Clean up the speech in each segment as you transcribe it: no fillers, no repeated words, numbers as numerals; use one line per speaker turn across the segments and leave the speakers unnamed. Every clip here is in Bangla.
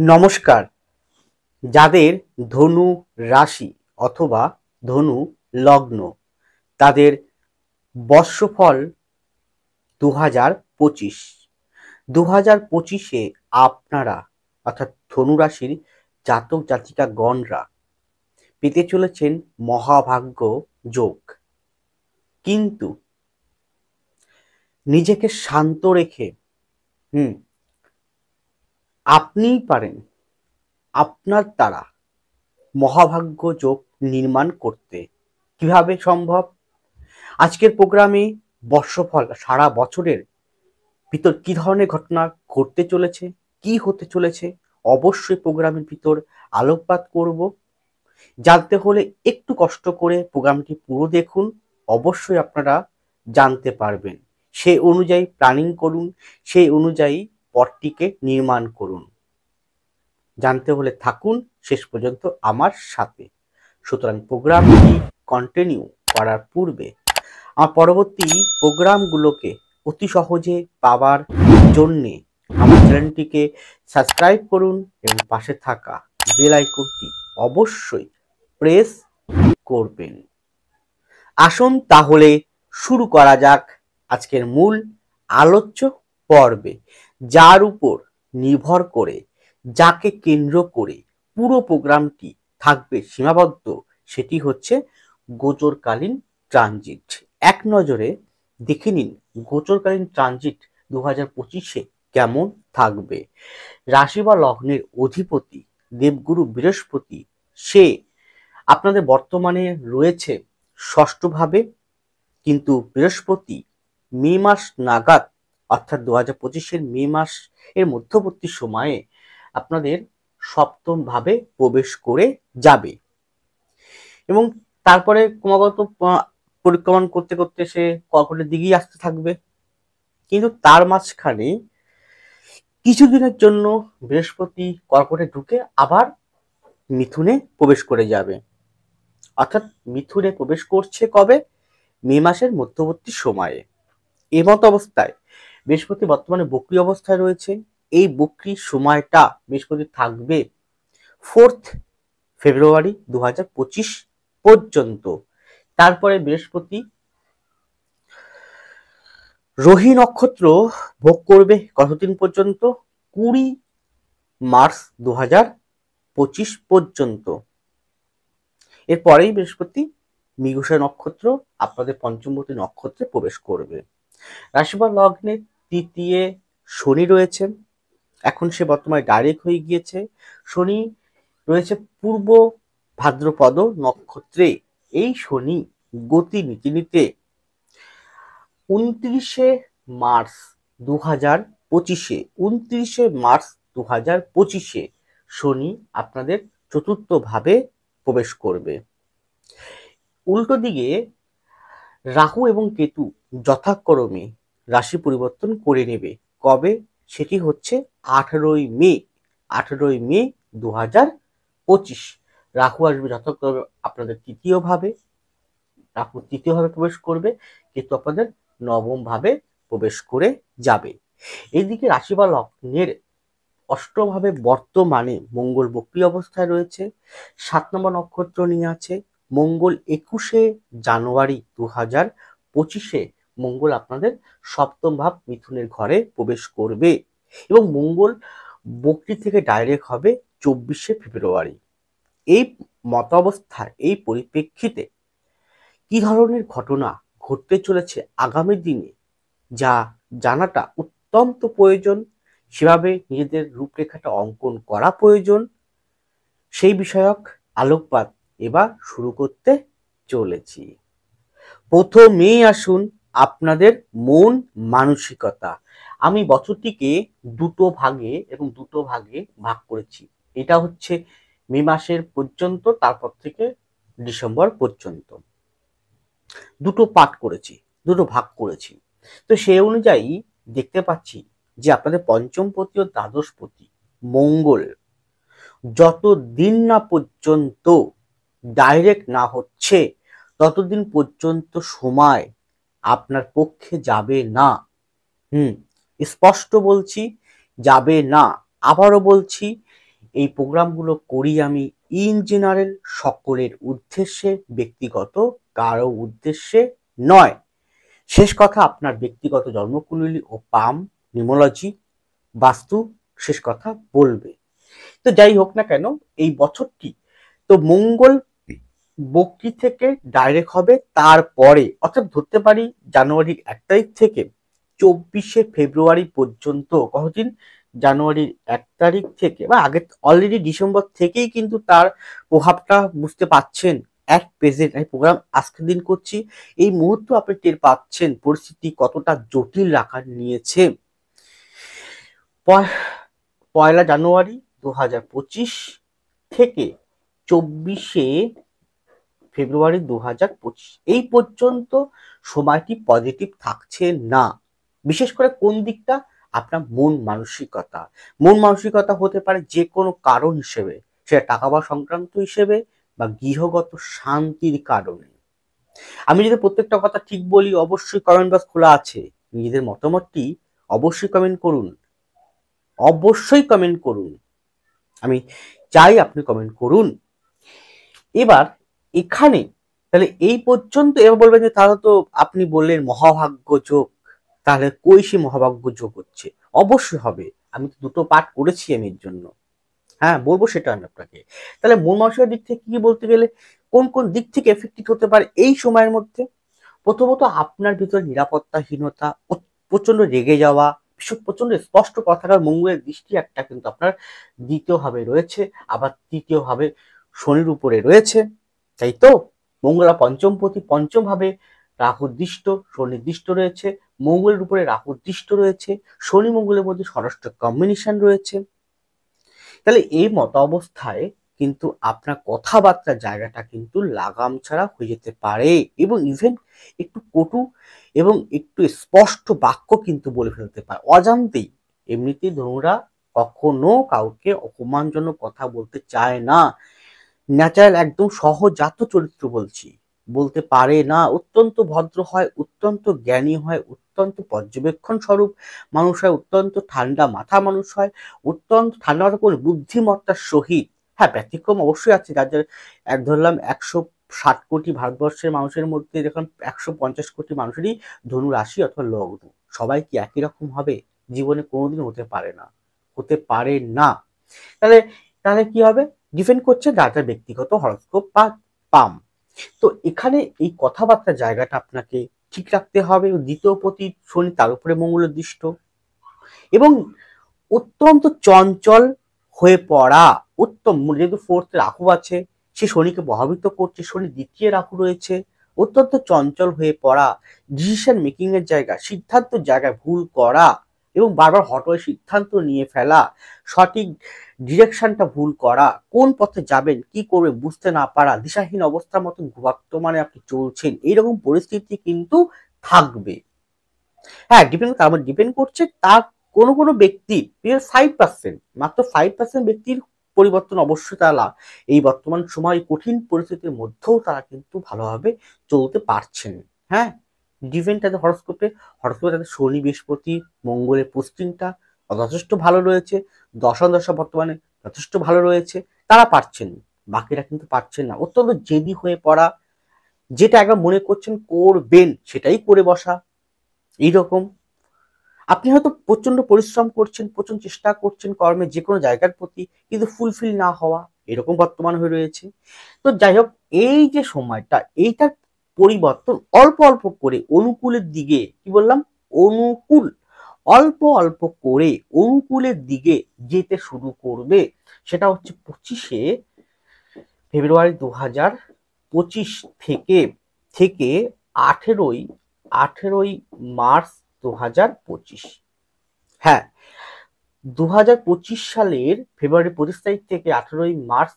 নমস্কার। যাদের ধনু রাশি অথবা ধনু লগ্ন, তাদের বর্ষফল 2025। 2025-এ আপনারা অর্থাৎ ধনু রাশির জাতক জাতিকাগণরা পেতে চলেছেন মহাভাগ্য যোগ। কিন্তু নিজেকে শান্ত রেখে আপনিই পারেন আপনার দ্বারা মহাভাগ্য যোগ নির্মাণ করতে। কিভাবে সম্ভব? আজকের প্রোগ্রামে বর্ষফল সারা বছরের ভিতর কি ধরনের ঘটনা ঘটতে চলেছে, কি হতে চলেছে, অবশ্যই প্রোগ্রামের ভিতর আলোকপাত করব। জানতে হলে একটু কষ্ট করে প্রোগ্রামটি পুরো দেখুন, অবশ্যই আপনারা জানতে পারবেন। সেই অনুযায়ী প্ল্যানিং করুন, সেই অনুযায়ী পথটিকে নির্মাণ করুন। জানতে হলে থাকুন শেষ পর্যন্ত আমার সাথে। সুতরাং প্রোগ্রামটি কন্টিনিউ করার পূর্বে আমার পরবর্তী প্রোগ্রামগুলোকে অতি সহজে পাওয়ার জন্যে আমার চ্যানেলটিকে সাবস্ক্রাইব করুন এবং পাশে থাকা বেল আইকনটি অবশ্যই প্রেস করবেন। আসুন তাহলে শুরু করা যাক আজকের মূল আলোচ্য পর্বে, যার উপর নির্ভর করে, যাকে কেন্দ্র করে পুরো প্রোগ্রামটি থাকবে সীমাবদ্ধ, সেটি হচ্ছে গোচরকালীন ট্রানজিট। এক নজরে দেখে নিন গোচরকালীন ট্রানজিট 2025-এ কেমন থাকবে। রাশি বা লগ্নের অধিপতি দেবগুরু বৃহস্পতি, সে আপনাদের বর্তমানে রয়েছে ষষ্ঠভাবে, কিন্তু বৃহস্পতি মে মাস নাগাদ অর্থাৎ 2025-এর মে মাস এর মধ্যবর্তী সময়ে আপনাদের সপ্তম ভাবে প্রবেশ করে যাবে এবং তারপরে ক্রমাগত পরিক্রমণ করতে করতে সে কর্কটের দিকেই আসতে থাকবে। কিন্তু তার মাঝখানে কিছুদিনের জন্য বৃহস্পতি কর্কটে ঢুকে আবার মিথুনে প্রবেশ করে যাবে। অর্থাৎ মিথুনে প্রবেশ করছে কবে? মে মাসের মধ্যবর্তী সময়ে। এমত অবস্থায় বৃহস্পতি বর্তমানে বক্রী অবস্থায় রয়েছে। এই বক্রী সময়টা বৃহস্পতি থাকবে 4 ফেব্রুয়ারি 2025 পর্যন্ত। তারপরে বৃহস্পতি রোহিণী নক্ষত্র ভোগ করবে কতদিন পর্যন্ত? 20 মার্চ 2025 পর্যন্ত। এরপরেই বৃহস্পতি মৃগশিরা নক্ষত্র আপনাদের পঞ্চমবতী নক্ষত্রে প্রবেশ করবে। রাশি বা লগ্নে তৃতীয় শনি রয়েছে, এখন সে বর্তমানে ডাইরেক্ট হয়ে গিয়েছে। শনি রয়েছে পূর্ব ভাদ্রপদ নক্ষত্রে। এই শনি গতি নিতে নিতে 29 মার্চ 2025-এ 29 মার্চ 2025-এ শনি আপনাদের চতুর্থ ভাবে প্রবেশ করবে। উল্টো দিকে রাহু এবং কেতু যথাক্রমে রাশি পরিবর্তন করে নেবে। কবে? সেটি হচ্ছে 18 মে 2025। রাহু আসবে যথাক্রমে আপনাদের তৃতীয় ভাবে, রাহু তৃতীয় ভাবে প্রবেশ করবে, কেতু আপনাদের নবম ভাবে প্রবেশ করে যাবে। এইদিকে রাশি বা লগ্নের অষ্টম ভাবে বর্তমানে মঙ্গল বক্রী অবস্থায় রয়েছে, 7 নম্বর নক্ষত্র নিয়ে আছে। মঙ্গল 21 জানুয়ারি 2025-এ মঙ্গল আপনাদের সপ্তম ভাব মিথুনের ঘরে প্রবেশ করবে এবং মঙ্গল বক্রী থেকে ডাইরেক্ট হবে 24 ফেব্রুয়ারি। এই মতাবস্থায়, এই পরিপ্রেক্ষিতে কি ধরনের ঘটনা ঘটতে চলেছে আগামী দিনে, যা জানাটা অত্যন্ত প্রয়োজন, সেভাবে নিজেদের রূপরেখাটা অঙ্কন করা প্রয়োজন, সেই বিষয়ক আলোকপাত এবার শুরু করতে চলেছি। প্রথমেই আসুন আপনাদের মন মানসিকতা। আমি বছরটিকে দুটো ভাগে ভাগ করেছি। এটা হচ্ছে মে মাসের পর্যন্ত, তারপর থেকে ডিসেম্বর পর্যন্ত দুটো পাঠ করেছি, দুটো ভাগ করেছি। তো সেই অনুযায়ী দেখতে পাচ্ছি যে আপনাদের পঞ্চমপতি ও দ্বাদশপতি মঙ্গল যতদিন না পর্যন্ত ডাইরেক্ট না হচ্ছে ততদিন পর্যন্ত সময় আপনার পক্ষে যাবে না। স্পষ্ট বলছি, যাবে না। আবারও বলছি, এই প্রোগ্রামগুলো করি আমি ইন জেনারেল, সকলের উদ্দেশ্যে, ব্যক্তিগত কারো উদ্দেশ্যে নয়। শেষ কথা, আপনার ব্যক্তিগত জন্মকুণ্ডলী ও পাম, নিউমোলজি, বাস্তু শেষ কথা বলবে। তো যাই হোক না কেন, এই বছরটি তো মঙ্গল বক্রি থেকে ডাইরেক্ট হবে, তারপরে অর্থাৎ ধরতে পারি জানুয়ারির 1 তারিখ থেকে 24শে ফেব্রুয়ারি পর্যন্ত। কতদিন? জানুয়ারির 1 তারিখ থেকে, বা আগে অলরেডি ডিসেম্বর থেকেই কিন্তু তার প্রভাবটা বুঝতে পাচ্ছেন। অ্যাট প্রেজেন্ট আমি প্রোগ্রাম আজকের দিন করছি, এই মুহূর্তে আপনি টের পাচ্ছেন পরিস্থিতি কতটা জটিল আকার নিয়েছে। 1 জানুয়ারি 2025 থেকে 24শে ফেব্রুয়ারি 2025 এই পর্যন্ত সময়টি পজিটিভ থাকছে না। বিশেষ করে কোন দিকটা? আপনার মন মানসিকতা। মন মানসিকতা হতে পারে যে কোনো কারণ হিসেবে, সেটা টাকা পয়সা সংক্রান্ত হিসেবে বা গৃহগত শান্তির কারণে। আমি যদি প্রত্যেকটা কথা ঠিক বলি, অবশ্যই কমেন্ট বক্স খোলা আছে, নিজেদের মতামতটি অবশ্যই কমেন্ট করুন, অবশ্যই কমেন্ট করুন, আমি চাই আপনি কমেন্ট করুন। এবার এখানে তাহলে এই পর্যন্ত এবার বলবেন যে তাহলে তো আপনি বললেন মহাভাগ্য যোগ, তাহলে কই সে মহাভাগ্য যোগ হচ্ছে? অবশ্যই হবে, আমি তো দুটো পাঠ করেছি আমি এর জন্য। হ্যাঁ, বলবো সেটা আমি আপনাকে। তাহলে মন মানসিকতার দিক থেকে কি বলতে গেলে কোন কোন দিক থেকে এফেক্টেড হতে পারে এই সময়ের মধ্যে? প্রথমত আপনার ভিতরে নিরাপত্তাহীনতা, প্রচন্ড রেগে যাওয়া, প্রচন্ড স্পষ্ট কথার মঙ্গলের দৃষ্টি একটা কিন্তু আপনার দ্বিতীয় ভাবে রয়েছে, আবার তৃতীয় ভাবে শনির উপরে রয়েছে, তাই তো? মঙ্গলা পঞ্চমপতি, পঞ্চম ভাবে রাহুর দৃষ্ট, শনির দৃষ্ট রয়েছে, মঙ্গলের উপরে রাহুর দৃষ্ট রয়েছে, শনি মঙ্গলের মধ্যে ষষ্ঠ কম্বিনেশন রয়েছে। তাহলে এই মত অবস্থায় কিন্তু আপনার কথাবার্তার জায়গাটা কিন্তু লাগাম ছাড়া হয়ে যেতে পারে, এবং ইভেন একটু কটু এবং একটু স্পষ্ট বাক্য কিন্তু বলে ফেলতে পারে অজান্তেই। এমনিতেই ধনুরা কখনো কাউকে অপমানজনক কথা বলতে চায় না, ন্যাচারাল একদম সহজাত চরিত্র বলতে পারে না, অত্যন্ত ভদ্র হয়, অত্যন্ত জ্ঞানী হয়, অত্যন্ত পর্যবেক্ষণ স্বরূপ মানুষ হয়, অত্যন্ত ঠান্ডা মাথা মানুষ হয়, অত্যন্ত ঠান্ডা মাথা করে বুদ্ধিমত্তার সহিত। হ্যাঁ, ব্যতিক্রম অবশ্যই আছে, যাদের ধরলাম 160 কোটি ভারতবর্ষের মানুষের মধ্যে দেখুন 150 কোটি মানুষেরই ধনু রাশি অথবা লগ্ন। সবাই কি একই রকম হবে? জীবনে কোনোদিন হতে পারে না, হতে পারে না। তাহলে তাহলে কি হবে? ডিপেন্ড করছে যার ব্যক্তিগত হরস্কোপ বা পাম। তো এখানে এই কথাবার্তার জায়গাটা আপনাকে ঠিক রাখতে হবে। দ্বিতীয় পতি শনি, তার উপরে মঙ্গলের দৃষ্ট, এবং অত্যন্ত চঞ্চল হয়ে পড়া। উত্তম, যেহেতু ফোর্থ রাহু আছে, সে শনিকে প্রভাবিত করছে, শনি দ্বিতীয় রাহু রয়েছে, অত্যন্ত চঞ্চল হয়ে পড়া, ডিসিশন মেকিং এর জায়গা, সিদ্ধান্তের জায়গায় ভুল করা এবং বারবার হট হয়ে সিদ্ধান্ত নিয়ে ফেলা, সঠিক ডিরেকশনটা ভুল করা, কোন পথে যাবেন, কি করবেন বুঝতে না পারা, দিশাহীন অবস্থার মতো বর্তমানে আপনি চলছেন, এইরকম পরিস্থিতি কিন্তু থাকবে। হ্যাঁ, ডিপেন্ড করছে তার কোনো কোনো ব্যক্তি 5%, মাত্র 5% ব্যক্তির পরিবর্তন অবশ্যই তারা এই বর্তমান সময় কঠিন পরিস্থিতির মধ্যেও তারা কিন্তু ভালোভাবে চলতে পারছেন। হ্যাঁ, ডিপেন্ড তাদের হরস্কোপে তাদের শনি, বৃহস্পতি, মঙ্গলের পোস্টিংটা যথেষ্ট ভালো রয়েছে, দশা বর্তমানে যথেষ্ট ভালো রয়েছে, তারা পারছেন, বাকিরা কিন্তু পারছেন না। অত্যন্ত জেদি হয়ে পড়া, যেটা একবার মনে করছেন করবেন সেটাই করে বসা, এইরকম। আপনি হয়তো প্রচন্ড পরিশ্রম করছেন, প্রচন্ড চেষ্টা করছেন কর্মে যে কোনো জায়গার প্রতি, কিন্তু ফুলফিল না হওয়া, এরকম বর্তমান হয়ে রয়েছে। তো যাই হোক, এই যে সময়টা, এইটার পরিবর্তন অল্প অল্প করে অনুকূলের দিকে, কি বললাম, অনুকূল, অল্প অল্প করে অনুকূলের দিকে যেতে শুরু করবে। সেটা হচ্ছে 25শে ফেব্রুয়ারি 2025 থেকে থেকে 18ই মার্চ 2025। হ্যাঁ, 2025 সালের ফেব্রুয়ারি 25 তারিখ থেকে 18ই মার্চ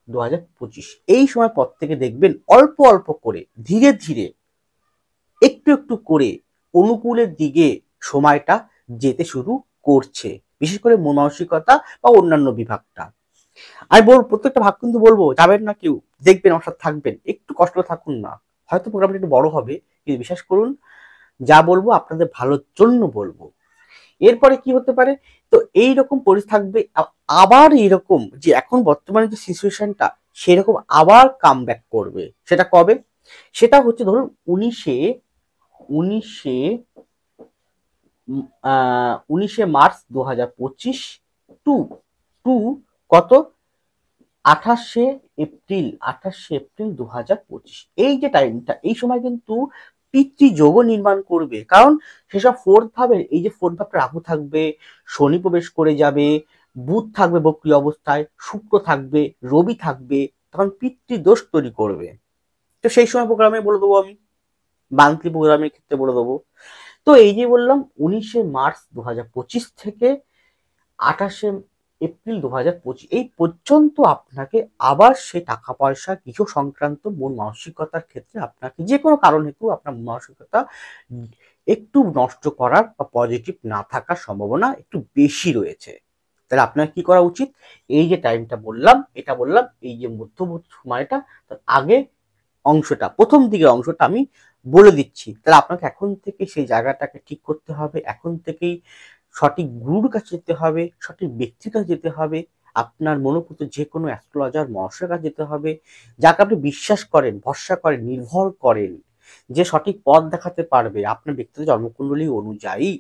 2025 এই সময় পর থেকে দেখবেন অল্প অল্প করে, ধীরে ধীরে, একটু একটু করে অনুকূলের দিকে সময়টা যেতে শুরু করছে, বিশেষ করে মন মানসিকতা বা অন্যান্য বিভাগটা। আমি বলবো প্রত্যেকটা ভাগ কিন্তু বলবো যাবেন না কেউ, দেখবেন আমার সাথে থাকবেন, একটু কষ্ট থাকুন না, হয়তো প্রোগ্রামটা একটু বড় হবে, কিন্তু বিশ্বাস করুন যা বলবো আপনাদের ভালোর জন্য বলবো। এরপরে কি হতে পারে, তো এইরকম পরিস্থিতি থাকবে, আবার এইরকম যে এখন বর্তমানে যে সিচুয়েশনটা সেরকম আবার কাম ব্যাক করবে। সেটা কবে? সেটা হচ্ছে ধরুন উনিশে উনিশে 19 মার্চ 2025 টু টু কত 28শে এপ্রিল 2025, এই যে টাইমটা, এই সময় কিন্তু পিতৃযোগও নির্মাণ করবে। কারণ সেসব ফোর্থ ভাবে, এই যে ফোর্থ ভাবটা রাহু থাকবে, শনি প্রবেশ করে যাবে, বুধ থাকবে বক্রী অবস্থায়, শুক্র থাকবে, রবি থাকবে, তখন পিতৃদোষ তৈরি করবে। তো সেই সময় প্রোগ্রামে বলে দেবো আমি, মান্থলি প্রোগ্রামের ক্ষেত্রে বলে দেবো। তো এই যে বললাম 19 মার্চ 2025 থেকে 28 এপ্রিল 2025 এই পর্যন্ত আপনাকে আবার সে টাকা পয়সা কিছু সংক্রান্ত মন মানসিকতার ক্ষেত্রে আপনাকে যে কোনো কারণ হেতু আপনার মন মানসিকতা একটু নষ্ট করার বা পজিটিভ না থাকার সম্ভাবনা একটু বেশি রয়েছে। তাহলে আপনার কি করা উচিত? এই যে টাইমটা বললাম, এটা বললাম, এই যে মধ্যবর্তী সময়টা, তার আগে অংশটা, প্রথম দিকের অংশটা আমি বলে দিচ্ছি। তাহলে আপনাকে এখন থেকে সেই জায়গাটাকে ঠিক করতে হবে, এখন থেকেই সঠিক গুরুর কাছে যেতে হবে, সঠিক ব্যক্তির কাছে যেতে হবে, আপনার মনোপুত যে কোনো অ্যাস্ট্রোলজার মহাশয়ের কাছে যেতে হবে, যাকে আপনি বিশ্বাস করেন, ভরসা করেন, নির্ভর করেন, যে সঠিক পথ দেখাতে পারবে আপনার ব্যক্তিগত জন্মকুণ্ডলী অনুযায়ী,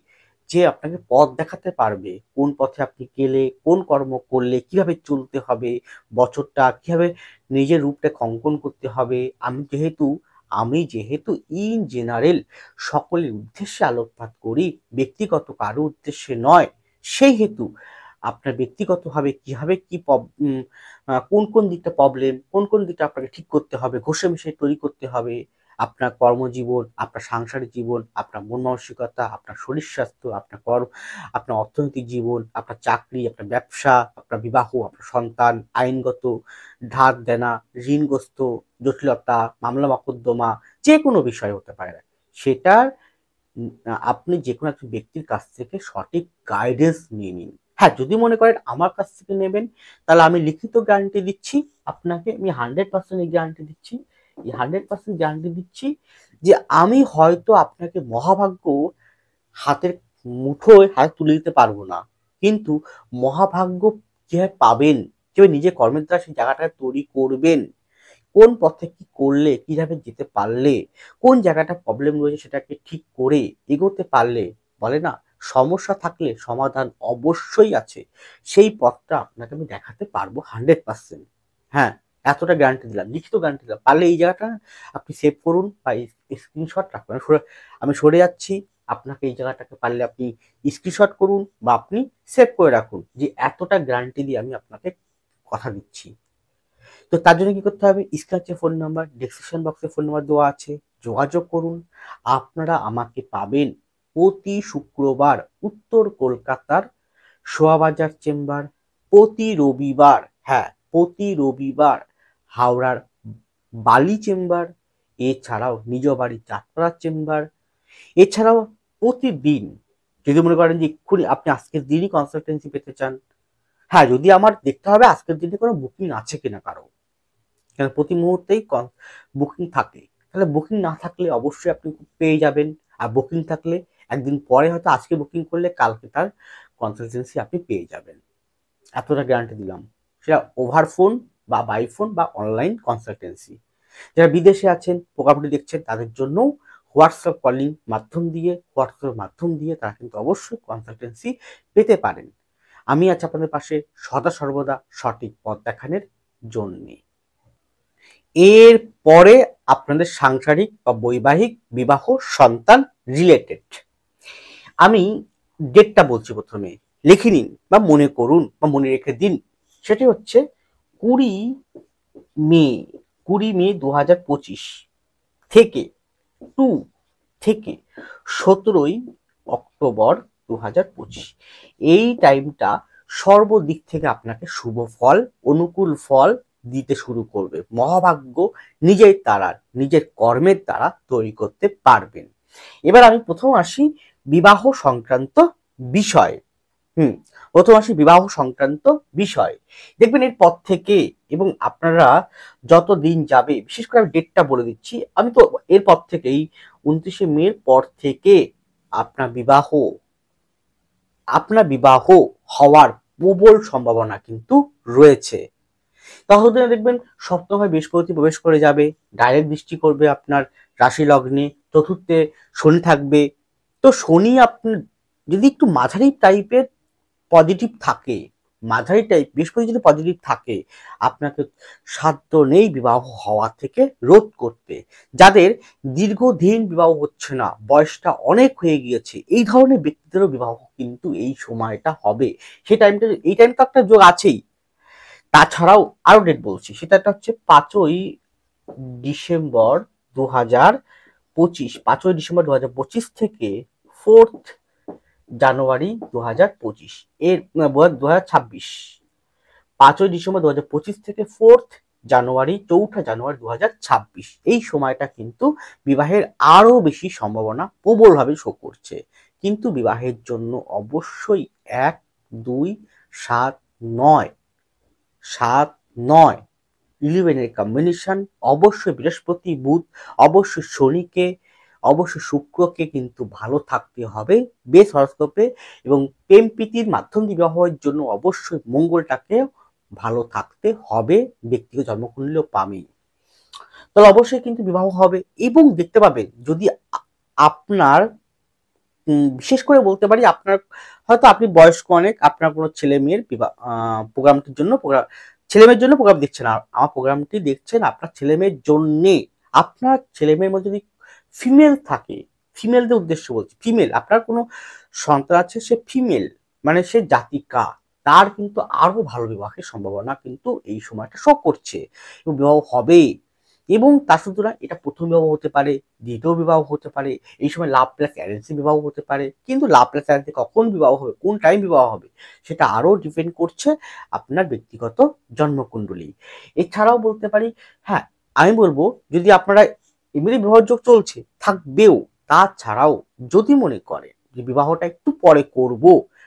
যে আপনাকে পথ দেখাতে পারবে কোন পথে আপনি গেলে, কোন কর্ম করলে কিভাবে চলতে হবে, বছরটা কিভাবে নিজের রূপটা অঙ্কন করতে হবে। আমি যেহেতু ইন জেনারেল সকলের উদ্দেশ্যে আলোকপাত করি, ব্যক্তিগত কারো উদ্দেশ্যে নয়, সেই হেতু আপনার ব্যক্তিগতভাবে কিভাবে কি কোন কোন দিকটা প্রবলেম, কোন কোন দিকটা আপনাকে ঠিক করতে হবে, ঘষে মেশে তৈরি করতে হবে, আপনার কর্মজীবন, আপনার সাংসারিক জীবন, আপনার মন মানসিকতা, আপনার শরীর স্বাস্থ্য, আপনার অর্থনৈতিক জীবন, আপনার চাকরি, আপনার ব্যবসা, আপনার বিবাহ, আপনার সন্তান, আইনগত ধার দেনা, ঋণগ্রস্ত, জটিলতা, মামলা মকদ্দমা, যে কোনো বিষয় হতে পারে, সেটার আপনি যে কোনো একজন ব্যক্তির কাছ থেকে সঠিক গাইডেন্স নিয়ে নিন। হ্যাঁ, যদি মনে করেন আমার কাছ থেকে নেবেন, তাহলে আমি লিখিত গ্যারান্টি দিচ্ছি আপনাকে, আমি 100% এই গ্যারান্টি দিচ্ছি, এই 100% গ্যারান্টি দিচ্ছি যে আমি হয়তো আপনাকে মহাভাগ্য হাতের মুঠোয় হাতে তুলে দিতে পারবো না, কিন্তু মহাভাগ্য কিভাবে পাবেন, কিভাবে নিজের কর্মের দ্বারা সেই জায়গাটা তৈরি করবেন, কোন পথে কি করলে, কিভাবে যেতে পারলে, কোন জায়গাটা প্রবলেম রয়েছে সেটাকে ঠিক করে এগোতে পারলে, বলে না সমস্যা থাকলে সমাধান অবশ্যই আছে, সেই পথটা আপনাকে আমি দেখাতে পারবো 100%। হ্যাঁ, এতটা গ্যারান্টি দিলাম, লিখিত গ্যারান্টি দিলাম। পারলে এই জায়গাটা আপনি সেভ করুন বা স্ক্রিনশট রাখুন। আমি সরে যাচ্ছি, আপনাকে এই জায়গাটাকে পারলে আপনি স্ক্রিনশট করুন বা আপনি সেভ করে রাখুন, যে এতটা গ্যারান্টি দিয়ে আমি আপনাকে কথা দিচ্ছি। তো তার জন্য কি করতে হবে? স্ক্র্যাচে ফোন নাম্বার, ডেসক্রিপশন বক্সে ফোন নাম্বার দেওয়া আছে, যোগাযোগ করুন। আপনারা আমাকে পাবেন প্রতি শুক্রবার উত্তর কলকাতার শোয়াবাজার চেম্বার, প্রতি রবিবার, হ্যাঁ প্রতি রবিবার হাওড়ার বালি চেম্বার, এছাড়াও নিজ বাড়ি চাঁদপাড়ার চেম্বার, এছাড়াও প্রতিদিন যদি মনে করেন যে এক্ষুনি আপনি আজকের দিনই কনসালটেন্সি পেতে চান, হ্যাঁ যদি আমার দেখতে হবে আজকের দিনে কোনো বুকিং আছে কিনা কারো, কারণ প্রতি মুহূর্তেই বুকিং থাকে, তাহলে বুকিং না থাকলে অবশ্যই আপনি পেয়ে যাবেন, আর বুকিং থাকলে একদিন পরে হয়তো আজকে বুকিং করলে কালকে তার কনসালটেন্সি আপনি পেয়ে যাবেন। এতটা গ্যারান্টি দিলাম, সেটা ওভার ফোন বা বাই ফোন বা অনলাইন কনসালটেন্সি। যারা বিদেশে আছেন, প্রোগ্রামটি দেখছেন, তাদের জন্যও হোয়াটসঅ্যাপের মাধ্যম দিয়ে তারা কিন্তু অবশ্যই কনসালটেন্সি পেতে পারেন। আমি আছি আপনাদের পাশে সদা সর্বদা সঠিক পথ দেখানোর জন্যে। এর পরে আপনাদের সাংসারিক বা বৈবাহিক, বিবাহ, সন্তান রিলেটেড আমি ডেটটা বলছি, প্রথমে লিখে নিন বা মনে করুন বা মনে রেখে দিন। সেটি হচ্ছে 20 মে 20 মে 2025 থেকে টু থেকে 17 অক্টোবর 2025, এই টাইমটা সর্বদিক থেকে আপনাকে শুভ ফল, অনুকূল ফল দিতে শুরু করবে। মহাভাগ্য নিজের দ্বারা, নিজের কর্মের দ্বারা তৈরি করতে পারবেন। এবার আমি প্রথম আসি বিবাহ সংক্রান্ত বিষয়। প্রথম আসি বিবাহ সংক্রান্ত বিষয়। দেখবেন এর পর থেকে, এবং আপনারা যত দিন যাবে, বিশেষ করে আমি ডেটটা বলে দিচ্ছি, আমি তো এরপর থেকেই 29 মের পর থেকে আপনার বিবাহ আপনার বিবাহ হওয়ার প্রবল সম্ভাবনা কিন্তু রয়েছে। ততদিনে দেখবেন সপ্তমভাবে বৃহস্পতি প্রবেশ করে যাবে, ডাইরেক্ট দৃষ্টি করবে আপনার রাশি লগ্নে, চতুর্থে শনি থাকবে। তো শনি আপনার যদি একটু মাঝারি টাইপের পজিটিভ থাকে, মাঝারি টাইপ বৃহস্পতি যদি পজিটিভ থাকে, আপনাকে সাধ্য নেই বিবাহ হওয়া থেকে রোধ করতে। যাদের দীর্ঘদিন বিবাহ হচ্ছে না, বয়সটা অনেক হয়ে গিয়েছে, এই ধরনের ব্যক্তিদেরও বিবাহ কিন্তু এই সময়টা হবে। সেই টাইমটা, এই টাইম তো একটা যোগ আছেই। তাছাড়াও আরো ডেট বলছি, সেটা হচ্ছে 5ই ডিসেম্বর 2025, 5ই ডিসেম্বর 2025 থেকে 4th জানুয়ারি 2025 এর 2026, 5ই ডিসেম্বর 2025 থেকে 4th জানুয়ারি, 4ঠা জানুয়ারি 2026, এই সময়টা কিন্তু বিবাহের আরো বেশি সম্ভাবনা প্রবলভাবে শো করছে। কিন্তু বিবাহের জন্য অবশ্যই 1, 2, 7, 9, 7, 9, 11 কম্বিনেশন, অবশ্যই বৃহস্পতি বুধ, অবশ্যই শনিকে, অবশ্যই শুক্রকে কিন্তু ভালো থাকতে হবে বেশ হরস্কোপে। এবং প্রেম প্রীতির মাধ্যম দিয়ে বিবাহের জন্য অবশ্যই মঙ্গলটাকে ভালো থাকতে হবে, ব্যক্তিগত জন্মকুণ্ডলীও পাবেই। তাহলে অবশ্যই কিন্তু বিবাহ হবে। এবং দেখতে পাবেন যদি আপনার বিশেষ করে বলতে পারি, আপনার হয়তো আপনি বয়স্ক অনেক, আপনার কোনো ছেলে মেয়ের বিবাহ প্রোগ্রামটির জন্য ছেলে মেয়ের জন্য প্রোগ্রাম দেখছেন, আর আমার প্রোগ্রামটি দেখছেন আপনার ছেলে মেয়ের জন্যে। আপনার ছেলে মেয়ের মধ্যে যদি ফিমেল থাকে, ফিমেলদের উদ্দেশ্য বলছি, ফিমেল আপনার কোনো সন্তান আছে, সে ফিমেল মানে সে জাতিকা, তার কিন্তু আরো ভালো বিবাহের সম্ভাবনা কিন্তু এই সময়টা শো করছে এবং বিবাহ হবে। এবং তা শুধু না, এটা প্রথম বিবাহ হতে পারে, দ্বিতীয় বিবাহ হতে পারে, এই সময় লাভ প্লাস অ্যারেঞ্জ বিবাহ হতে পারে। কিন্তু লাভ প্লাস অ্যারেঞ্জ কখন বিবাহ হবে, কোন টাইম বিবাহ হবে, সেটা আরো ডিপেন্ড করছে আপনার ব্যক্তিগত জন্মকুণ্ডলী। এছাড়াও বলতে পারি, হ্যাঁ আমি বলবো, যদি আপনারা এমনি বিবাহ যোগ চলছে থাকবেও, তাছাড়াও যদি মনে করে যে বিবাহটা একটু পরে করব,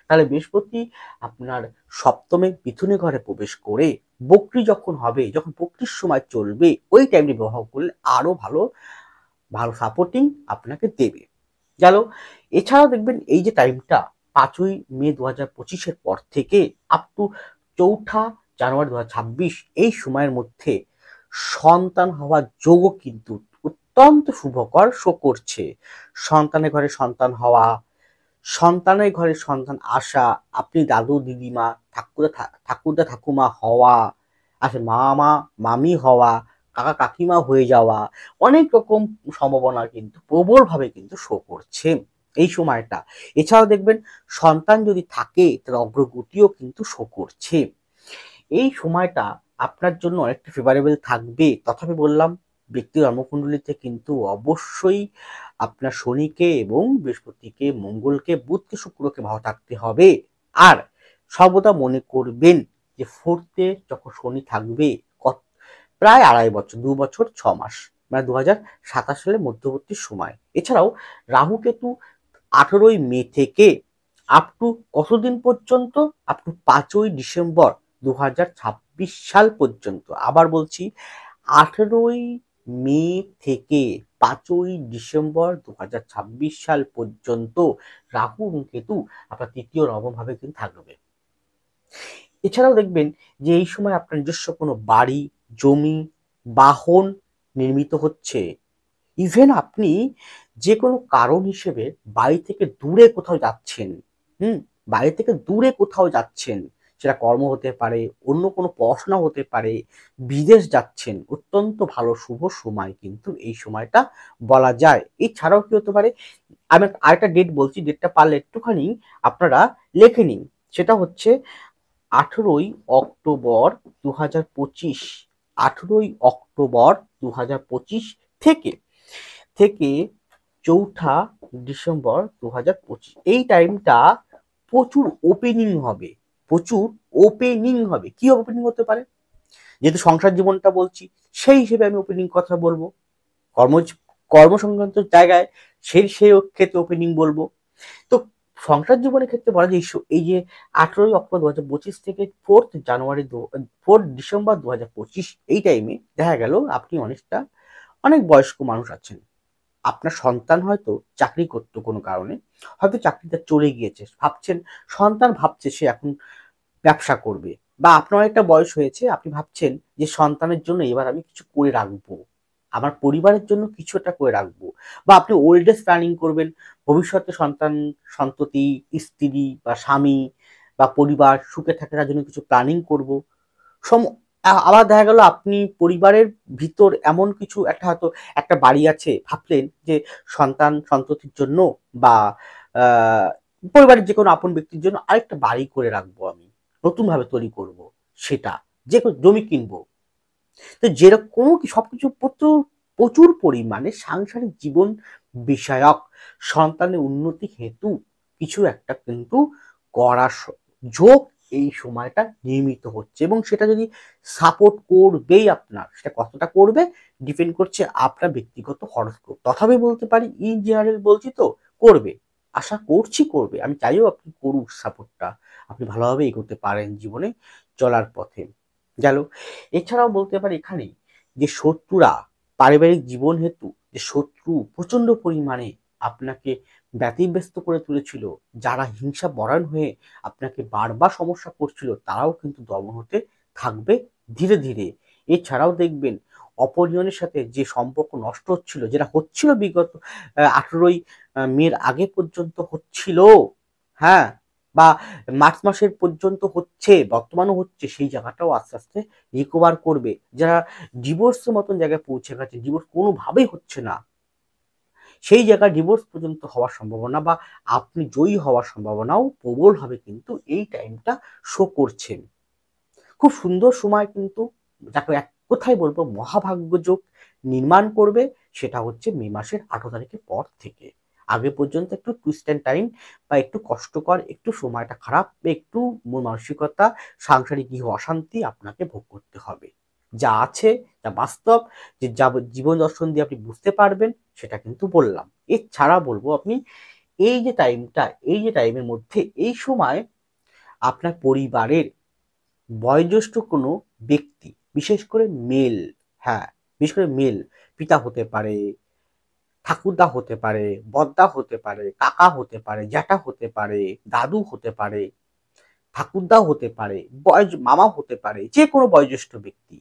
তাহলে বৃহস্পতি আপনার সপ্তমে মিথুনে ঘরে প্রবেশ করে বকরি যখন হবে, যখন বকরির সময় চলবে, ওই টাইমে বিবাহ করলে আরো ভালো ভালো সাপোর্টিং আপনাকে দেবে। গেল। এছাড়াও দেখবেন এই যে টাইমটা 5ই মে 2025 পর থেকে আপ টু 4ঠা জানুয়ারি 2026, এই সময়ের মধ্যে সন্তান হওয়ার যোগও কিন্তু অত্যন্ত শুভকর শো করছে। সন্তানের ঘরে সন্তান হওয়া, সন্তানের ঘরে সন্তান আসা, আপনি দাদু দিদিমা ঠাকুরদা ঠাকুমা হওয়া, আসে মামা মামি হওয়া, কাকা কাকিমা হয়ে যাওয়া, অনেক রকম সম্ভাবনা কিন্তু প্রবলভাবে কিন্তু শো করছে এই সময়টা। এছাড়াও দেখবেন সন্তান যদি থাকে তার অগ্রগতিও কিন্তু শো করছে। এই সময়টা আপনার জন্য অনেকটা ফেভারেবল থাকবে। তথাপি বললাম, ব্যক্তি জন্মকুণ্ডলীতে কিন্তু অবশ্যই আপনার শনিকে এবং বৃহস্পতিকে, মঙ্গলকে, বুধকে, শুক্রকে ভালো থাকতে হবে। আর সর্বদা মনে করবেন যে ফোর্থে যখন শনি থাকবে প্রায় 2.5 বছর, 2 বছর 6 মাস, মানে 2027 সালের মধ্যবর্তী সময়। এছাড়াও রাহু কেতু 18ই মে থেকে আপ টু কতদিন পর্যন্ত, আপ টু 5ই ডিসেম্বর 2026 সাল পর্যন্ত। আবার বলছি, 18ই মে থেকে 5ই ডিসেম্বর 2026 সাল পর্যন্ত রাহু এবং কেতু আপনার তৃতীয় নবম ভাবে কিন্তু থাকবে। এছাড়াও দেখবেন যে এই সময় আপনার নিজস্ব কোনো বাড়ি, জমি, বাহন নির্মিত হচ্ছে। ইভেন আপনি যে কোনো কারণ হিসেবে বাড়ি থেকে দূরে কোথাও যাচ্ছেন, বাড়ি থেকে দূরে কোথাও যাচ্ছেন, সেটা কর্ম হতে পারে, অন্য কোনো পড়াশোনা হতে পারে, বিদেশ যাচ্ছেন, অত্যন্ত ভালো শুভ সময় কিন্তু এই সময়টা বলা যায়। এছাড়াও কি হতে পারে, আমি আরেকটা ডেট বলছি, ডেটটা পারলে একটুখানি আপনারা লিখে নিন। সেটা হচ্ছে 18ই অক্টোবর 2025, 18ই অক্টোবর 2025 থেকে থেকে 4ঠা ডিসেম্বর 2025, এই টাইমটা প্রচুর ওপেনিং হবে, প্রচুর ওপেনিং হবে। কি ওপেনিং হতে পারে, যেহেতু সংসার জীবনটা বলছি, সেই হিসেবে আমি ওপেনিং কথা বলবো। কর্ম কর্ম সংক্রান্ত জায়গায় সেই ক্ষেত্রে ওপেনিং বলবো। তো সংসার জীবনের ক্ষেত্রে বলা যায়, এই যে 18ই অক্টোবর 2025 থেকে 4th ডিসেম্বর 2025, এই টাইমে দেখা গেল আপনি অনেক বয়স্ক মানুষ আছেন, আপনার সন্তান হয়তো চাকরি করতো কোনো কারণে, হয়তো চাকরিটা চলে গিয়েছে, ভাবছেন, সন্তান ভাবছে সে এখন ব্যবসা করবে, বা আপনার একটা বয়স হয়েছে, আপনি ভাবছেন যে সন্তানের জন্য এবার আমি কিছু করে রাখবো, আমার পরিবারের জন্য কিছু একটা করে রাখবো, বা আপনি ওল্ড এজ প্ল্যানিং করবেন, ভবিষ্যতে সন্তান সন্ততি, স্ত্রী বা স্বামী বা পরিবার সুখে থাকে তার জন্য কিছু প্ল্যানিং করব। আবার দেখা গেল আপনি পরিবারের ভিতর এমন কিছু একটা, হয়তো একটা বাড়ি আছে, ভাবলেন যে সন্তান সন্ততির জন্য বা আহ, পরিবারের যে কোনো আপন ব্যক্তির জন্য আরেকটা বাড়ি করে রাখবো, আমি নতুন ভাবে তৈরি করব, সেটা যে কোনো জমি কিনবো। তো যেরকম কি সবকিছু প্রচুর প্রচুর পরিমাণে সাংসারিক জীবন বিষয়ক সন্তানের উন্নতি হেতু কিছু একটা কিন্তু করার ঝোঁক এই সময়টা নির্মিত হচ্ছে, এবং সেটা যদি সাপোর্ট করবেই, আপনার সেটা কতটা করবে ডিপেন্ড করছে আপনার ব্যক্তিগত হরস্কোপ। তথাপি বলতে পারি ইন জেনারেল বলছি তো, করবে, আশা করছি করবে, আমি চাইও আপনি করুক সাপোর্টটা, আপনি ভালোভাবে এগোতে পারেন জীবনে চলার পথে। গেল। এছাড়াও বলতে পারি এখানে যে শত্রুরা পারিবারিক জীবন হেতু যে শত্রু প্রচন্ড পরিমাণে আপনাকে ব্যতিব্যস্ত করে তুলেছিল, যারা হিংসা বরান হয়ে আপনাকে বারবার সমস্যা করছিল, তারাও কিন্তু দমন হতে থাকবে ধীরে ধীরে। এছাড়াও দেখবেন অপরজনের সাথে যে সম্পর্ক নষ্ট হচ্ছিল, যেটা হচ্ছিল বিগত 18ই মের আগে পর্যন্ত হচ্ছিল, হ্যাঁ, বা মার্চ মাসের পর্যন্ত হচ্ছে, বর্তমানও হচ্ছে, সেই জায়গাটাও আস্তে আস্তে রিকভার করবে। যারা ডিভোর্সের মতন জায়গায় পৌঁছে গেছে, ডিভোর্স কোনোভাবেই হচ্ছে না, সেই জায়গায় ডিভোর্স পর্যন্ত হওয়ার সম্ভাবনা বা আপনি জয়ী হওয়ার সম্ভাবনাও প্রবলভাবে কিন্তু এই টাইমটা শো করছেন। খুব সুন্দর সময় কিন্তু, যাকে এক কথায় বলবো মহাভাগ্য যোগ নির্মাণ করবে, সেটা হচ্ছে মে মাসের 18 তারিখের পর থেকে। আগে পর্যন্ত একটু টুইস্ট অ্যান্ড টাইম বা একটু কষ্টকর, একটু সময়টা খারাপ, একটু মন মানসিকতা, সাংসারিক গৃহ অশান্তি আপনাকে ভোগ করতে হবে। যা আছে, যা বাস্তব, যে যা জীবন দর্শন দিয়ে আপনি বুঝতে পারবেন, সেটা কিন্তু বললাম। এছাড়া বলবো আপনি এই যে টাইমটা, এই যে টাইমের মধ্যে এই সময় আপনার পরিবারের বয়োজ্যেষ্ঠ কোনো ব্যক্তি, বিশেষ করে মেল, হ্যাঁ, বিশেষ করে মেল, পিতা হতে পারে, ঠাকুরদা হতে পারে, বড়দা হতে পারে, কাকা হতে পারে, জ্যাঠা হতে পারে, দাদু হতে পারে, ঠাকুরদাও হতে পারে, মামা হতে পারে, যে কোনো বয়োজ্যেষ্ঠ ব্যক্তি,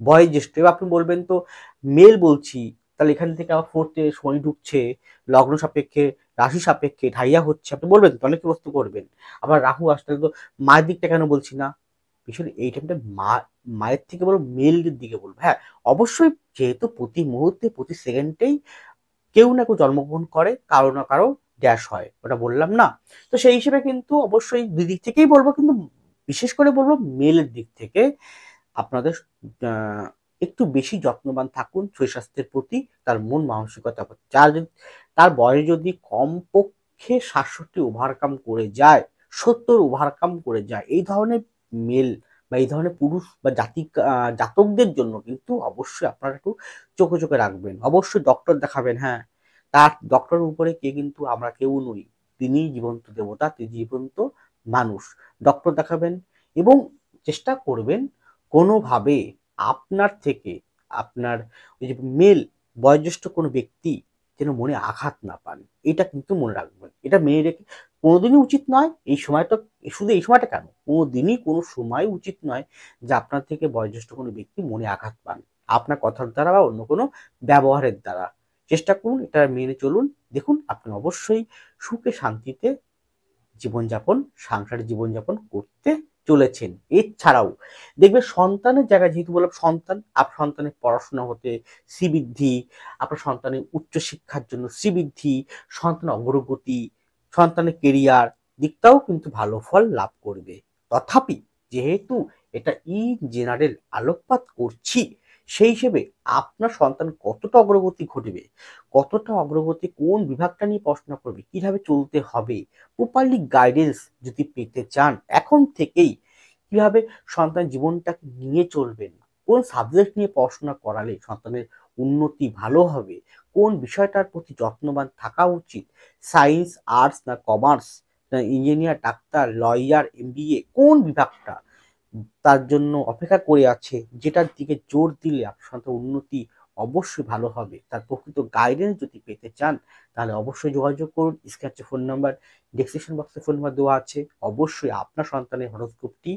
বয়োজ্যেষ্ঠ। এবার আপনি বলবেন তো মেল বলছি, তাহলে এখান থেকে আবার ফোর্থে শনি ঢুকছে, লগ্ন সাপেক্ষে, রাশি সাপেক্ষে ঢাইয়া হচ্ছে, আপনি বলবেন তো, অনেকে বস্তু করবেন। আবার রাহু আসলে তো মায়ের দিকটা কেন বলছি না, ভীষণ এই টাইমটা মায়ের থেকে বলো মেলের দিকে বলবো। হ্যাঁ, অবশ্যই, যেহেতু প্রতি মুহূর্তে প্রতি সেকেন্ডেই কেউ না কেউ জন্মগ্রহণ করে, কারো না কারো ড্যাশ হয়, ওটা বললাম না। তো সেই হিসেবে কিন্তু অবশ্যই দুই দিক থেকেই বলবো, কিন্তু বিশেষ করে বলবো মেলের দিক থেকে আপনাদের আহ, একটু বেশি যত্নবান থাকুন শরীর স্বাস্থ্যের প্রতি, তার মন মানসিকতা প্রতি। তার বয়স যদি কমপক্ষে 67 ওভারকাম করে যায়, 70 ওভারকাম করে যায়, এই ধরনের মেল বা এই ধরনের পুরুষ বা জাতকদের জন্য কিন্তু অবশ্যই আপনারা একটু চোখে চোখে রাখবেন, অবশ্যই ডক্টর দেখাবেন। হ্যাঁ, তার ডক্টরের উপরে কে কিন্তু আমরা কেউ নই, তিনি জীবন্ত দেবতা, তিনি জীবন্ত মানুষ। ডক্টর দেখাবেন এবং চেষ্টা করবেন কোনোভাবে আপনার থেকে, আপনার ওই যে মেল বয়োজ্যেষ্ঠ কোনো ব্যক্তি যেন মনে আঘাত না পান, এটা কিন্তু মনে রাখবেন। এটা মেনে রেখে কোনোদিনই উচিত নয় এই সময়টা, শুধু এই সময়টা কেন, কোনোদিনই কোনো সময় উচিত নয় যে আপনার থেকে বয়োজ্যেষ্ঠ কোনো ব্যক্তি মনে আঘাত পান, আপনার কথার দ্বারা বা অন্য কোনো ব্যবহারের দ্বারা। চেষ্টা করুন এটা মেনে চলুন, দেখুন আপনি অবশ্যই সুখে শান্তিতে জীবনযাপন, সাংসারিক জীবনযাপন করতে চলেছেন। এছাড়াও দেখবে সন্তানের জায়গায়, যেহেতু বললাম সন্তান, আপনার সন্তানের পড়াশোনা হতে শ্রীবৃদ্ধি, আপনার সন্তানের উচ্চশিক্ষার জন্য শ্রীবৃদ্ধি, সন্তানের অগ্রগতি, সন্তানের কেরিয়ার দিকটাও কিন্তু ভালো ফল লাভ করবে। তথাপি যেহেতু এটা ইন জেনারেল আলোকপাত করছি, সেই হিসেবে আপনার সন্তান কতটা অগ্রগতি ঘটবে, কতটা অগ্রগতি, কোন বিভাগটা নিয়ে পড়াশোনা করবে, কিভাবে চলতে হবে, প্রপারলি গাইডেন্স যদি পেতে চান এখন থেকেই, কিভাবে সন্তান জীবনটাকে নিয়ে চলবেন, কোন সাবজেক্ট নিয়ে পড়াশোনা করালে সন্তানের উন্নতি ভালো হবে, কোন বিষয়টার প্রতি যত্নবান থাকা উচিত, সায়েন্স, আর্টস না কমার্স, না ইঞ্জিনিয়ার, ডাক্তার, লয়ার, এমবিএ, কোন বিভাগটা তার জন্য অপেক্ষা করে আছে, যেটার দিকে জোর দিলে আপনার সন্তান উন্নতি অবশ্যই ভালো হবে। তার প্রকৃত গাইডেন্স যদি পেতে চান তাহলে অবশ্যই যোগাযোগ করুন। স্ক্র্যাচে ফোন নাম্বার, ডেসক্রিপশন বক্সে ফোন নাম্বার দেওয়া আছে। অবশ্যই আপনার সন্তানের হরোস্কোপটি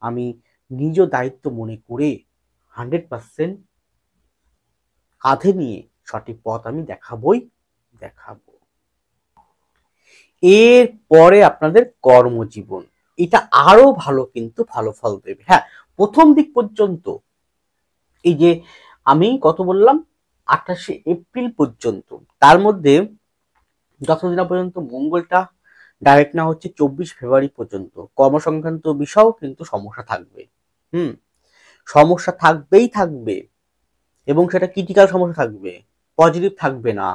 আমি নিজ দায়িত্ব মনে করে 100% কাঁধে নিয়ে সঠিক পথ আমি দেখাবো। এর পরে আপনাদের কর্মজীবন, এটা আরো ভালো, কিন্তু ভালো ফল দেবে। হ্যাঁ, প্রথম দিক পর্যন্ত এই যে আমি কত বললাম 28শে এপ্রিল পর্যন্ত, তার মধ্যে যতদিন পর্যন্ত মঙ্গলটা ডাইরেক্ট না হচ্ছে 24 ফেব্রুয়ারি পর্যন্ত কর্মসংক্রান্ত বিষয়ও কিন্তু সমস্যা থাকবে। সমস্যা থাকবে এবং সেটা ক্রিটিক্যাল সমস্যা থাকবে, পজিটিভ থাকবে না।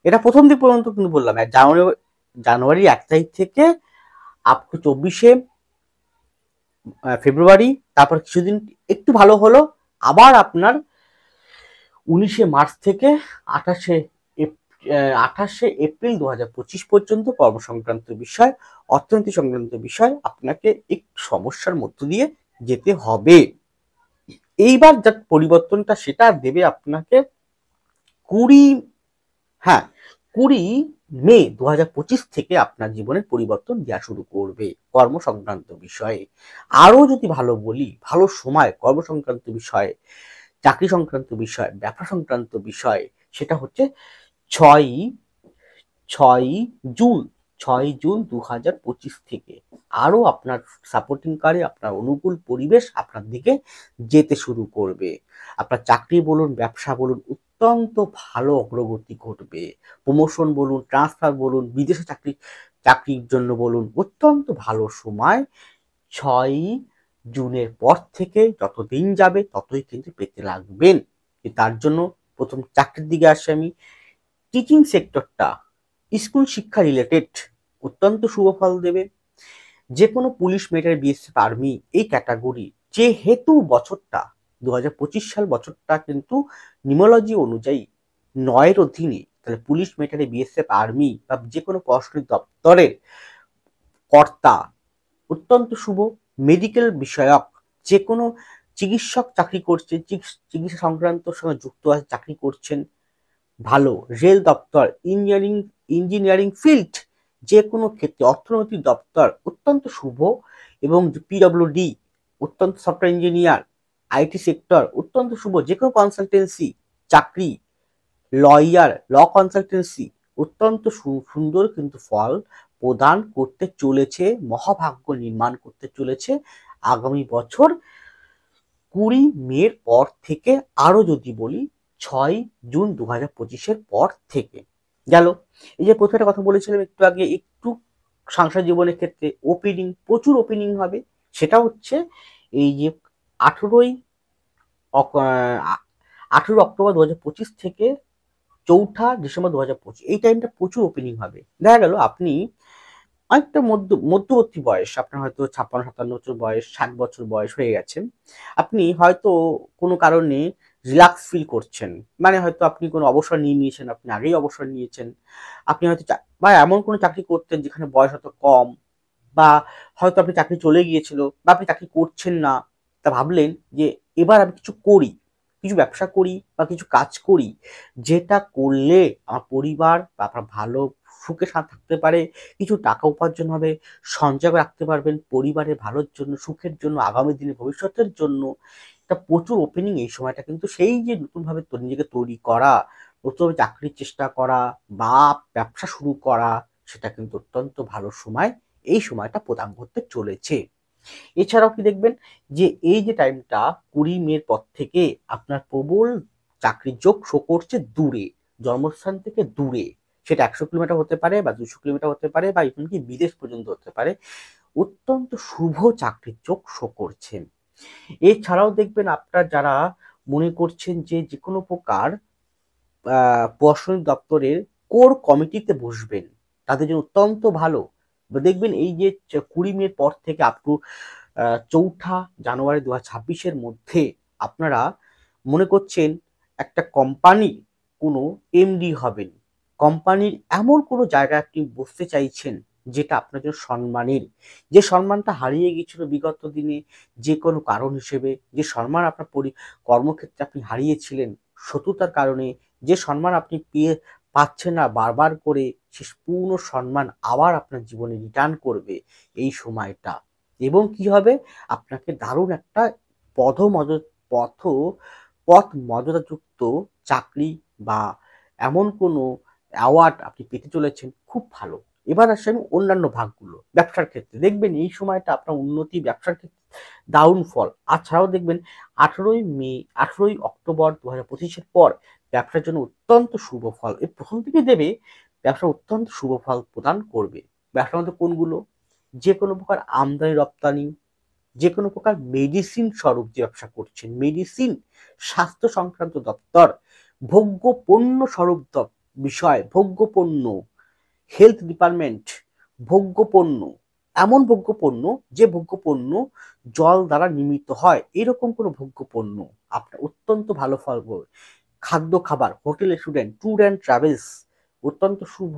এটা প্রথম দিক পর্যন্ত কিন্তু বললাম, জানুয়ারি 1 তারিখ থেকে আপ টু 24শে ফেব্রুয়ারি, তারপর কিছুদিন একটু ভালো হলো, আবার আপনার 19শে মার্চ থেকে 28শে এপ্রিল 2025 পর্যন্ত কর্মসংক্রান্ত বিষয়, অর্থনীতি সংক্রান্ত বিষয় আপনাকে একটু সমস্যার মধ্য দিয়ে যেতে হবে। এইবার যা পরিবর্তনটা সেটা দেবে আপনাকে 20 মে 2025 থেকে আপনার জীবনের পরিবর্তন দেওয়া শুরু করবে কর্মসংক্রান্ত বিষয়ে। আরো যদি ভালো বলি, ভালো সময় কর্মসংক্রান্ত বিষয়ে, চাকরি সংক্রান্ত বিষয়, ব্যবসা সংক্রান্ত বিষয়, সেটা হচ্ছে 6 জুন 2025 থেকে আরো আপনার সাপোর্টিং করে, আপনার অনুকূল পরিবেশ আপনার দিকে যেতে শুরু করবে। আপনার চাকরি বলুন, ব্যবসা বলুন, অত্যন্ত ভালো অগ্রগতি ঘটবে। প্রমোশন বলুন, ট্রান্সফার বলুন, বিদেশে চাকরির জন্য বলুন, অত্যন্ত ভালো সময়। 6 জুনের পর থেকে যত দিন যাবে ততই কিন্তু পেতে লাগবেন। তার জন্য প্রথম চাকরির দিকে আসি আমি। টিচিং সেক্টরটা, স্কুল শিক্ষা রিলেটেড অত্যন্ত শুভ ফল দেবে। যে কোনো পুলিশ, মিলিটারি, বিএসএফ, আর্মি এই ক্যাটাগরি, যেহেতু বছরটা 2025 সাল বছরটা কিন্তু নিউমোলজি অনুযায়ী 9-এর অধীনে, তাহলে পুলিশ, মিলিটারি, বিএসএফ, আর্মি বা যে কোনো প্রশাসনিক দপ্তরের কর্তা অত্যন্ত শুভ। মেডিকেল বিষয়ক যে কোনো চিকিৎসক চাকরি করছেন, চিকিৎসা সংক্রান্তর সঙ্গে যুক্ত আছে চাকরি করছেন, ভালো। রেল দপ্তর, ইঞ্জিনিয়ারিং ফিল্ড, যে কোনো ক্ষেত্রে, অর্থনৈতিক দপ্তর অত্যন্ত শুভ। এবং পিডব্লিউডি অত্যন্ত, সফটওয়্যার ইঞ্জিনিয়ার, আইটি সেক্টর অত্যন্ত শুভ। যে কোনো কনসালটেন্সি চাকরি, লয়ার, ল কনসালটেন্সি অত্যন্ত সুন্দর কিন্তু ফল প্রদান করতে চলেছে, মহাভাগ্য নির্মাণ করতে চলেছে আগামী বছর 20 মের পর থেকে। আরো যদি বলি 6 জুন 2025-এর পর থেকে গেল। এই যে প্রথমে কথা বলেছিলাম একটু আগে, একটু সংসার জীবনের ক্ষেত্রে ওপেনিং, প্রচুর ওপেনিং হবে। সেটা হচ্ছে এই যে 18 অক্টোবর 2025 থেকে 4 ডিসেম্বর 2025, এই টাইমটা প্রচুর ওপেনিং হবে। দেখা গেল আপনি অনেকটা মধ্যবর্তী বয়স, আপনার হয়তো 56-57 বছর বয়স, 60 বছর বয়স হয়ে গেছে, আপনি হয়তো কোনো কারণে রিল্যাক্স ফিল করছেন, মানে হয়তো আপনি কোনো অবসর নিয়েছেন, আপনি আগেই অবসর নিয়েছেন, আপনি হয়তো বা এমন কোনো চাকরি করতেন যেখানে বয়স হয়তো কম, বা হয়তো আপনি চাকরি চলে গিয়েছিল, বা আপনি চাকরি করছেন না, তা ভাবলেন যে এবার আমি কিছু করি, কিছু ব্যবসা করি বা কিছু কাজ করি, যেটা করলে আমার পরিবার বা আপনার ভালো সুখে সাথে থাকতে পারে, কিছু টাকা উপার্জন হবে, সঞ্চয় রাখতে পারবেন পরিবারের ভালোর জন্য, সুখের জন্য, আগামী দিনে ভবিষ্যতের জন্য। এটা প্রচুর ওপেনিং এই সময়টা, কিন্তু সেই যে নতুনভাবে নিজেকে তৈরি করা, নতুন চাকরির চেষ্টা করা বা ব্যবসা শুরু করা, সেটা কিন্তু অত্যন্ত ভালো সময় এই সময়টা প্রদান করতে চলেছে। এছাড়াও কি দেখবেন যে এই যে টাইমটা 20 মের পর থেকে আপনার প্রবল চাকরির যোগ শো করছে দূরে, জন্মস্থান থেকে দূরে, সেটা 100 কিলোমিটার হতে পারে বা 200 কিলোমিটার হতে পারে বা এমনকি বিদেশ পর্যন্ত হতে পারে। অত্যন্ত শুভ চাকরির যোগ শো করছে। এছাড়াও দেখবেন আপনার যারা মনে করছেন যে যে কোনো প্রকার প্রশাসনিক দপ্তরের কোর কমিটিতে বসবেন, তাদের জন্য অত্যন্ত ভালো। দেখবেন এই যে 20 মের পর থেকে আপ টু 4 জানুয়ারি 2026-এর মধ্যে আপনারা মনে করছেন একটা কোম্পানির কোনো এমডি হবেন, কোম্পানির এমন কোনো জায়গায় আপনি বসতে চাইছেন যেটা আপনার জন্য সম্মানের, যে সম্মানটা হারিয়ে গিয়েছিল বিগত দিনে যে কোনো কারণ হিসেবে, যে সম্মান আপনার কর্মক্ষেত্রে আপনি হারিয়েছিলেন শত্রুতার কারণে, যে সম্মান আপনি পাচ্ছেন না বারবার করে, সে পূর্ণ সম্মান আবার আপনার জীবনে রিটার্ন করবে এই সময়টা। এবং কি হবে, আপনাকে দারুণ একটা পদমর্যাদা পথ পথ মর্যাদাযুক্ত চাকরি বা এমন কোনো অ্যাওয়ার্ড আপনি পেতে চলেছেন, খুব ভালো। এবার আসেন অন্যান্য ভাগগুলো। ব্যবসার ক্ষেত্রে দেখবেন এই সময়টা আপনার উন্নতি, ব্যবসার ক্ষেত্রে দারুণ ফল। ছাড়াও দেখবেন 18ই অক্টোবর 2025-এর পর ব্যবসার জন্য অত্যন্ত শুভ ফল, এর প্রথম থেকে দেবে, ব্যবসা অত্যন্ত শুভ ফল প্রদান করবে। ব্যবসার মধ্যে কোনগুলো? যে কোনো প্রকার আমদানি রপ্তানি, যে কোনো প্রকার মেডিসিন স্বরূপ যে ব্যবসা করছেন, মেডিসিন, স্বাস্থ্য সংক্রান্ত দপ্তর, ভোগ্য পণ্য স্বরূপ বিষয়, ভোগ্য পণ্য, হেলথ ডিপার্টমেন্ট, ভোগ্য পণ্য, এমন ভোগ্য পণ্য যে ভোগ্য পণ্য জল দ্বারা নির্মিত হয়, এরকম কোনো ভোগ্য পণ্য আপনার অত্যন্ত ভালো ফল করবে। খাদ্য খাবার, hotel restaurant, tour and travels অত্যন্ত শুভ।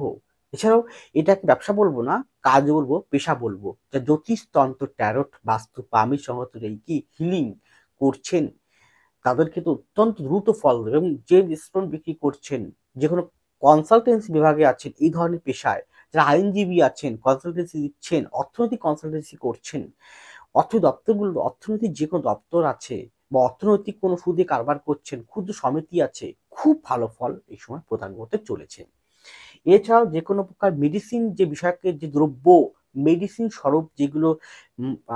এছাড়াও এটাকে ব্যবসা বলবো না, কাজ বলবো, পেশা বলবো। যা জ্যোতিষতন্ত্র, ট্যারট, বাস্তু, পামির সংগত রেকি, হিলিং করছেন, তাদেরকে তো অত্যন্ত দ্রুত ফল দেবে। এবং যে রেস্টুরেন্ট বিক্রি করছেন, যে কোনো কনসালটেন্সি বিভাগে আছেন, এই ধরনের পেশায় যারা আইনজীবী আছেন, কনসালটেন্সি দিচ্ছেন, অর্থনৈতিক কনসালটেন্সি করছেন, অর্থনৈতিক যে কোনো দপ্তর আছে বা অর্থনৈতিক কোনো সুদে কারবার করছেন, ক্ষুদ্র সমিতি আছে, খুব ভালো ফল এই সময় প্রদান করতে চলেছে। এছাড়াও যে কোনো প্রকার মেডিসিন, যে বিষয়কে যে দ্রব্য, মেডিসিন স্বরূপ যেগুলো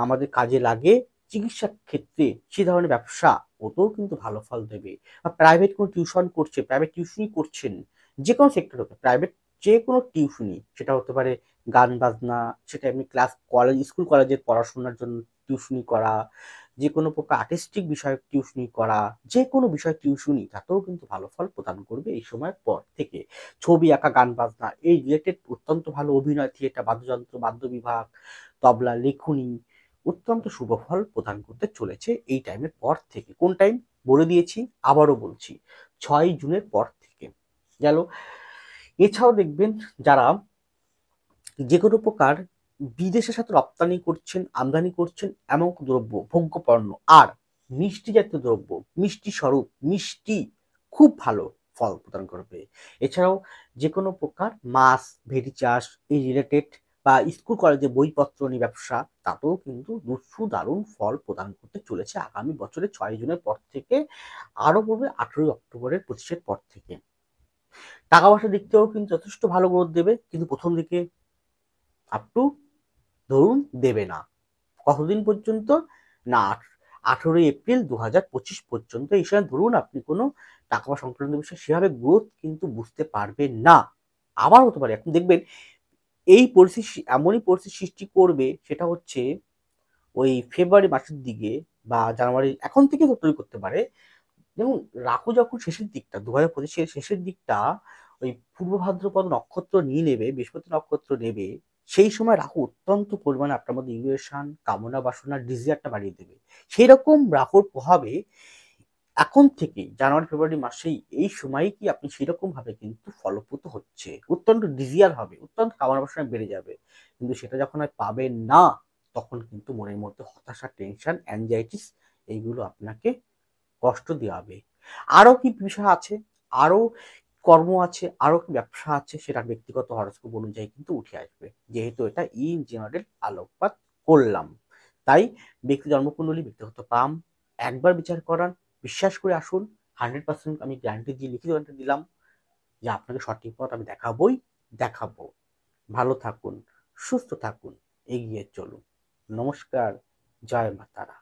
আমাদের কাজে লাগে চিকিৎসা ক্ষেত্রে, সে ধরনের ব্যবসা, ওতেও কিন্তু ভালো ফল দেবে। বা প্রাইভেট কোনো টিউশন করছে, প্রাইভেট টিউশনই করছেন, যে কোনো সেক্টর হতে প্রাইভেট, যে কোনো টিউশনই, সেটা হতে পারে গান বাজনা, সেটা এমনি ক্লাস, কলেজ, স্কুল কলেজের পড়াশোনার জন্য টিউশনি করা, যে কোনো প্রকার আর্টিস্টিক বিষয়ে টিউশনি করা, যে কোনো বিষয় টিউশনি, তাতেও কিন্তু ভালো ফল প্রদান করবে এই সময়ের পর থেকে। ছবি আঁকা, গান বাজনা, এই রিলেটেড অত্যন্ত ভালো, অভিনয়, থিয়েটার, বাদ্যযন্ত্র, বাদ্য বিভাগ, তবলা, লেখনী, অত্যন্ত শুভ ফল প্রদান করতে চলেছে এই টাইমের পর থেকে। কোন টাইম বলে দিয়েছি, আবারও বলছি, 6 জুনের পর থেকে গেল। এছাড়াও দেখবেন যারা যে কোনো প্রকার বিদেশের সাথে রপ্তানি করছেন, আমদানি করছেন, এমন দ্রব্য, ভোগ্য পণ্য আর মিষ্টি জাতীয় দ্রব্য, মিষ্টি স্বরূপ, মিষ্টি খুব ভালো ফল প্রদান করবে। এছাড়াও যে কোনো প্রকার মাছ, ভেড়ি চাষ, এই রিলেটেড বা স্কুল কলেজে বইপত্র নিয়ে ব্যবসা, তাতেও কিন্তু দারুণ ফল প্রদান করতে চলেছে আগামী বছরের 6 জুনের পর থেকে, আরো পড়বে 18ই অক্টোবরের 25-এর পর থেকে। টাকা পয়সার দিক থেকেও কিন্তু যথেষ্ট ভালো গ্রোথ দেবে, কিন্তু প্রথম দিকে আপ টু ধরুন দেবে না। কতদিন পর্যন্ত? না, 18 এপ্রিল 2025 পর্যন্ত এই সময় ধরুন আপনি কোনো টাকা পয়সা সংক্রান্ত বিষয়ে সেভাবে গ্রোথ কিন্তু বুঝতে পারবেন না। আবার হতে পারে এখন দেখবেন এই পরিস্থিতি এমনই পরিস্থিতি সৃষ্টি করবে, সেটা হচ্ছে ওই ফেব্রুয়ারি মাসের দিকে বা জানুয়ারি, এখন থেকে তো তৈরি করতে পারে। যেমন রাহু যখন শেষের দিকটা, 2025-এর শেষের দিকটা ওই পূর্ব ভাদ্রপদ নক্ষত্র নিয়ে নেবে, বৃহস্পতি নক্ষত্র নেবে, সেই সময় রাহু অত্যন্ত পরিমাণে আপনার মধ্যে ইউরেশন, কামনা বাসনা, ডিজিয়ারটা বাড়িয়ে দেবে। সেই রকম রাহুর প্রভাবে এখন থেকে জানুয়ারি ফেব্রুয়ারি মাসেই এই সময় কি আপনি সেরকম ভাবে কিন্তু ফলপ্রদ হচ্ছে, অত্যন্ত ডিজিয়ার হবে, অত্যন্ত কামনা বাসনা বেড়ে যাবে। কিন্তু সেটা যখন আর পাবেন না, তখন কিন্তু মনের মধ্যে হতাশা, টেনশন, অ্যাংজাইটিস, এইগুলো আপনাকে কষ্ট দেওয়া হবে। আরো কি বিষয় আছে, আরো কর্ম আছে, আরো কি ব্যবসা আছে, সেটা ব্যক্তিগত হরস্কোপ অনুযায়ী কিন্তু উঠে আসবে, যেহেতু এটা ইন জেনারেল আলোকপাত করলাম। তাই ব্যক্তি জন্মকুণ্ডলী, ব্যক্তিগত পাম একবার বিচার করান, বিশ্বাস করে আসুন। 100% আমি গ্যারান্টি দিয়ে, লিখিত গ্যারান্টি দিলাম যে আপনাকে সঠিক পথ আমি দেখাবো। ভালো থাকুন, সুস্থ থাকুন, এগিয়ে চলুন। নমস্কার, জয় মা তারা।